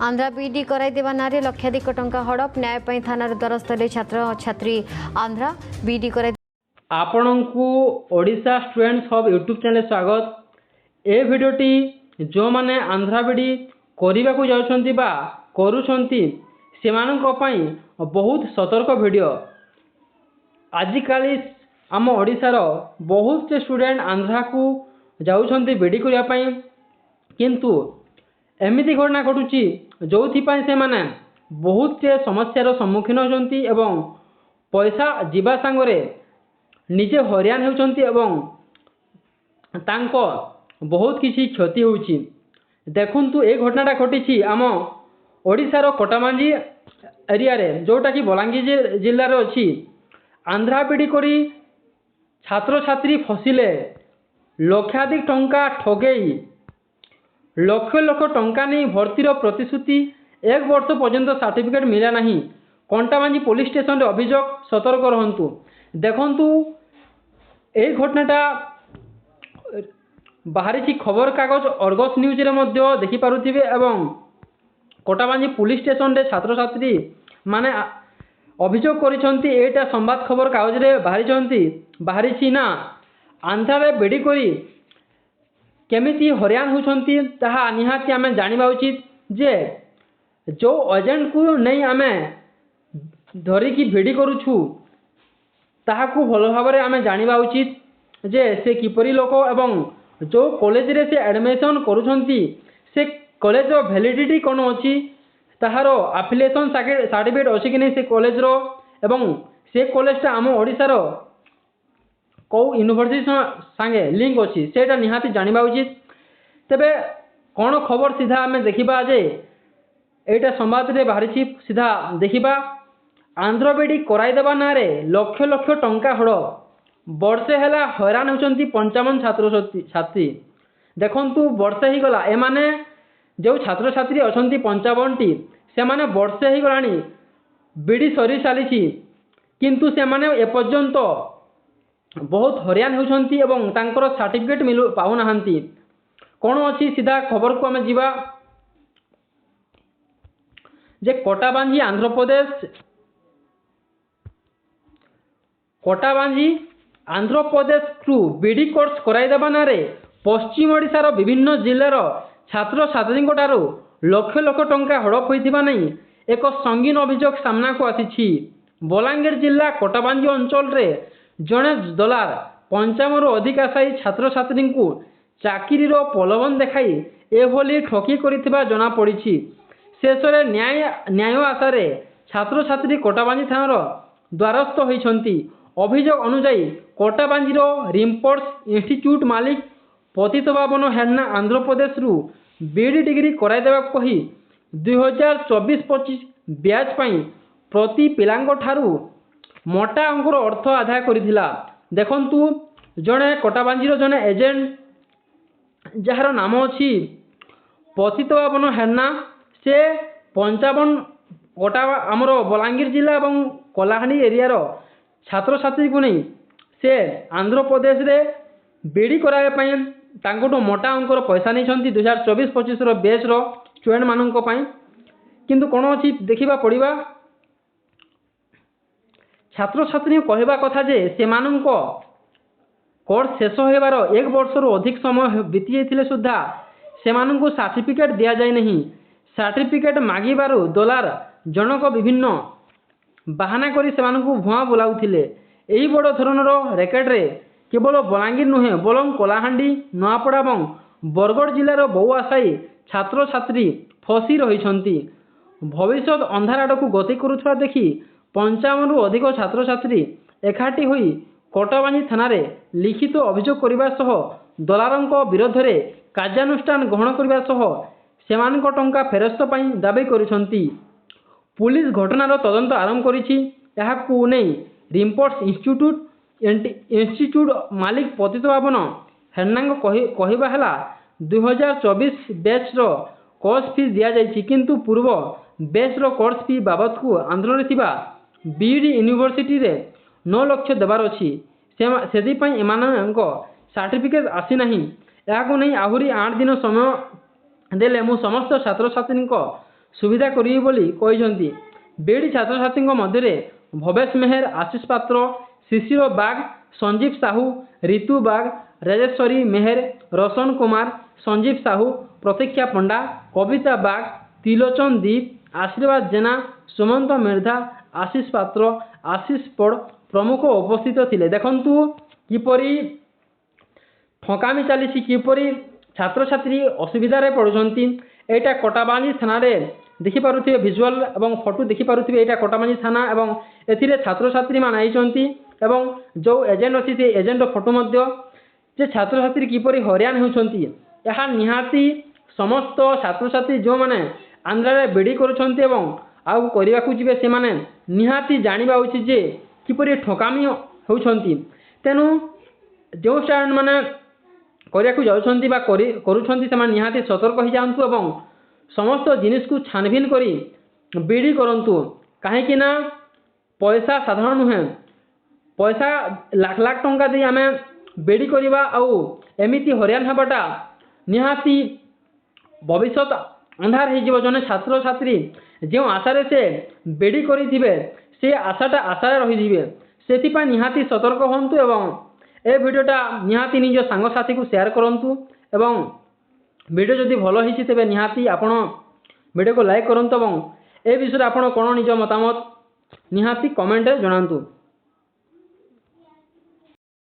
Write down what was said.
Andhra BD कराइदेवा नारे लक्षाधिक टंका हड़प न्याय थाना द्वारस्थ छात्र छात्री आंध्रा बीडी कराइ आपणकु Odisha students hub YouTube channel स्वागत। ए भिडियोटी जो माने आंध्रा बीडी करने को जाउछंती बा करूछंती सेमानक पई बहुत सतर्क वीडियो। आजिकाली आम ओडिशार बहुत से स्टूडेंट आंध्रा को जाउछंती बीडी करिया पई, किंतु एमिति घटना घटुची जो से माने बहुत से समस्यार सम्मुखीन होती एवं पैसा जीवा सांगरे निजे हरियान होउछंती एवं तांको बहुत किसी क्षति होउची। देखंतु ए घटनाटा घटिछि आम ओडिशार कोटामांझी एरिया रे, जोटा कि बलांगीर जिल्लार अछि। आंध्रा बीडी करी छात्र छात्री फसिले लक्षाधिक टंका ठगेई लक्ष लक्ष टंका नहीं भर्तीर प्रतिश्रुति 1 वर्ष पर्यंत सर्टिफिकेट मिला नहीं। कंटामांझी पुलिस स्टेशन रे अभियोग, सतर्क रहंतु। देखंतु ए घटनाटा बाहरी खबर कागज अर्गस न्यूज रे मध्य देखि पारुथिबे एवं कोटामांझी पुलिस स्टेशन रे छात्र छात्री माने अभियोग करिसंती। एटा संवाद खबर कागज रे बाहरी ना आंध्रा रे बीडी करी केमिति हरियान होउछंती ताहा निहाती आमे जानिबा उचित। जे जो एजेंट को नहीं आमे धरिकी बीडी करूछु ताहाकू भल भाव आमे जानिबा उचित जे से किपरि लोक एवं जो कॉलेज रे से एडमिशन करूछंती से कॉलेज रो वैलिडिटी कोन अछि, ताहारो एफिलिएशन सर्टिफिकेट अछि कि नहीं से कॉलेज रो, एवं से कॉलेजटा आम ओडिसा रो कौ यूनिवर्सिटी संगे लिंक अच्छी सेटा निहाती जानिबा उचित। तेबे कौन खबर सीधा आमे देखिबा जे एटा संवाद रे बाहरी सीधा देखिबा। आंध्र बीडी कराइदेवा नारे लक्ष लक्ष टंका हड़प, वर्षे हेला हैरान होचंती 55 छात्र छात्री। देखंतु वर्षे ही गला एमाने जो छात्र छात्री अछंती 55टी से माने वर्षे ही गलानी बीडी सरी सालिछि, किंतु से माने एपर्यंत बहुत हरियान होउछंती एवं तांकर सर्टिफिकेट मिलु पाउ नाहंती। कोन अछि सीधा खबर को आमे जीवा जे कोटाबांझी Andhra Pradesh to BD course कराइदेवा नारे पश्चिम ओडिशार विभिन्न जिल्लार छात्र छात्रींठारु लक्ष लक्ष टंका हड़प होइथिबा नै एक संगीन अभियोग सामना को आसिछि। बलांगीर जिल्ला कोटाबांझी अंचल रे जड़े दलार 55 रु अधिक आशायी छात्र छात्री को चाकरी प्रलोभन देखाई एभली ठकी करिथिबा जना पड़िछि। शेष में न्याय आशारे छात्र छात्री कोटाबांझी थानार द्वारस्थ होइछंती। अभियोग अनुसार कोटाबांझीर रिम्पोर्ट्स इंस्टीट्यूट मालिक पतितपावन हेन्ना आंध्र प्रदेश रु बीडी डिग्री कराइदेवा कही 2024-25 ब्याच पई प्रति पिलांग ठारू मोटा अंकर अर्थ आदाय करिथिला। देखंतु जड़े कोटाबांझीर जड़े एजेंट जार नाम अछि पतितपावन हेन्ना, से 55 कोटा आमर बलांगीर जिला और कलाहांडी एरियार छात्र छात्री को नहीं से आंध्र प्रदेश रे बीडी कराइबा तांकोटो मोटा अंकर पैसा नहीं 2024-25 बेच रो स्टूडेंट मानक पई। किंतु कौन अच्छी देखा पड़ा छात्र छात्री कहवा कथा जे सेमानंक कोर्स शेष होबार 1 वर्ष रु अधिक समय बीती जाइथिले सुद्धा सेमानंकु सर्टिफिकेट दिया जाय नहीं। सर्टिफिकेट मागिबारु दलार जनक विभिन्न बाहाना करी सेमानंकु भुआ बुलाउथिले। एही बड़ धरणर रेकेट रे केवल बलांगीर नुहे बरं कलाहांडी, नुआपड़ा और बरगड़ जिलार बहु आशायी छात्र छात्री फसी रहिछंती। भविष्य अंधार आड़कू गति करुवा देखि 55 रु अधिक छात्र छात्री एकाठी होई कोटाबांझी थाना रे लिखित अभियोग करबा सह दलारंक विरोध रे कार्यानुष्ठान ग्रहण करबा सह सेमानक टंका फेरस्त पई दाबी करिसंती। पुलिस घटनार तदंत आरंभ करिछि। एहाकू नै रिम्पोर्ट्स इंस्टीट्यूट मालिक पतितपावन हेन्नांग कहिबा हला 2024 बैच रो कोर्स फीस दिया जाइछि, किंतु पूर्व बैच रो कोर्स फी बाबत को आंध्र रे थिबा बीडी यूनिवर्सिटी रे 9 लाख देबार अछि। सेदी पई एमानंक सर्टिफिकेट आसी नहीं। एहाकू नै आहुरी 8 दिन समय देले मु समस्त छात्र छात्री ସୁବିଧା କରିବି ବୋଲି କହିଛନ୍ତି। ବିଇଡି ଛାତ୍ରଛାତ୍ରୀଙ୍କ ମଧ୍ୟରେ ଭବେଶ ମେହେର, ଆଶିଷ ପାତ୍ର, ଶିଶିର ବାଗ, ସଞ୍ଜୀବ ସାହୁ, ରିତୁ ବାଗ, ରାଜେଶ୍ୱରୀ ମେହେର, ରୋଶନ କୁମାର, ସଞ୍ଜୀବ ସାହୁ, ପ୍ରତୀକ୍ଷା ପଣ୍ଡା, କବିତା ବାଗ, ତ୍ରିଲୋଚନ ଦୀପ, ଆଶୀର୍ବାଦ ଜେନା, ସୁମନ୍ତ ମିର୍ଦ୍ଧା, ଆଶିଷ ପାତ୍ର, ଆଶିଷ ପଡ଼ ପ୍ରମୁଖ ଉପସ୍ଥିତ ଥିଲେ। ଦେଖନ୍ତୁ କିପରି ଠକାମି ଚାଲିଛି, କିପରି ଛାତ୍ରଛାତ୍ରୀ ଅସୁବିଧାରେ ପଡ଼ୁଛନ୍ତି। ଏଇଟା କଟାବାଞ୍ଜି ଥାନାରେ ଦେଖିପାରୁଥିବେ ଭିଜୁଆଲ ଏବଂ ଫଟୋ ଦେଖିପାରୁଥିବେ। ଏଇଟା କଟାବାଞ୍ଜି ଥାନା ଏବଂ ଏଥିରେ ଛାତ୍ରଛାତ୍ରୀମାନେ ଆଇଛନ୍ତି ଏବଂ ଯେଉଁ ଏଜେଣ୍ଟ ଅଛି ସେ ଏଜେଣ୍ଟର ଫଟୋ ମଧ୍ୟ, ଯେ ଛାତ୍ରଛାତ୍ରୀ କିପରି ହଇରାଣ ହେଉଛନ୍ତି। ଏହା ନିହାତି ସମସ୍ତ ଛାତ୍ରଛାତ୍ରୀ ଯେଉଁମାନେ ଆନ୍ଧ୍ରାରେ ବିଇଡି କରୁଛନ୍ତି ଏବଂ ଆଉ କରିବାକୁ ଯିବେ ସେମାନେ ନିହାତି ଜାଣିବା ଉଚିତ ଯେ କିପରି ଠକାମି ହେଉଛନ୍ତି। ତେଣୁ ଯେଉଁ ଷ୍ଟୁଡେଣ୍ଟମାନେ କରିବାକୁ ଯାଉଛନ୍ତି ବା କରୁଛନ୍ତି ସେମାନେ ନିହାତି ସତର୍କ ହୋଇଯାଆନ୍ତୁ ଏବଂ ସମସ୍ତ ଜିନିଷକୁ ଛାନଭିନ କରି ବିଇଡି କରନ୍ତୁ। କାହିଁକି ନା ପଇସା ସାଧାରଣ ନୁହେଁ, ପଇସା ଲାଖ ଲାଖ ଟଙ୍କା ଦେଇ ଆମେ ବିଇଡି କରିବା ଆଉ ଏମିତି ହଇରାଣ ହେବାଟା ନିହାତି ଭବିଷ୍ୟତ ଅନ୍ଧାର ହେଇଯିବ। ଜଣେ ଛାତ୍ରଛାତ୍ରୀ ଯେଉଁ ଆଶାରେ ସେ ବିଇଡି କରିଥିବେ ସେ ଆଶାଟା ଆଶାରେ ରହିଯିବେ। ସେଥିପାଇଁ ନିହାତି ସତର୍କ ହୁଅନ୍ତୁ ଏବଂ ଏ ଭିଡ଼ିଓଟା ନିହାତି ନିଜ ସାଙ୍ଗସାଥୀକୁ ସେୟାର କରନ୍ତୁ ଏବଂ ଭିଡ଼ିଓ ଯଦି ଭଲ ହେଇଛି ତେବେ ନିହାତି ଆପଣ ଭିଡ଼ିଓକୁ ଲାଇକ୍ କରନ୍ତୁ ଏବଂ ଏ ବିଷୟରେ ଆପଣ କ'ଣ ନିଜ ମତାମତ ନିହାତି କମେଣ୍ଟରେ ଜଣାନ୍ତୁ।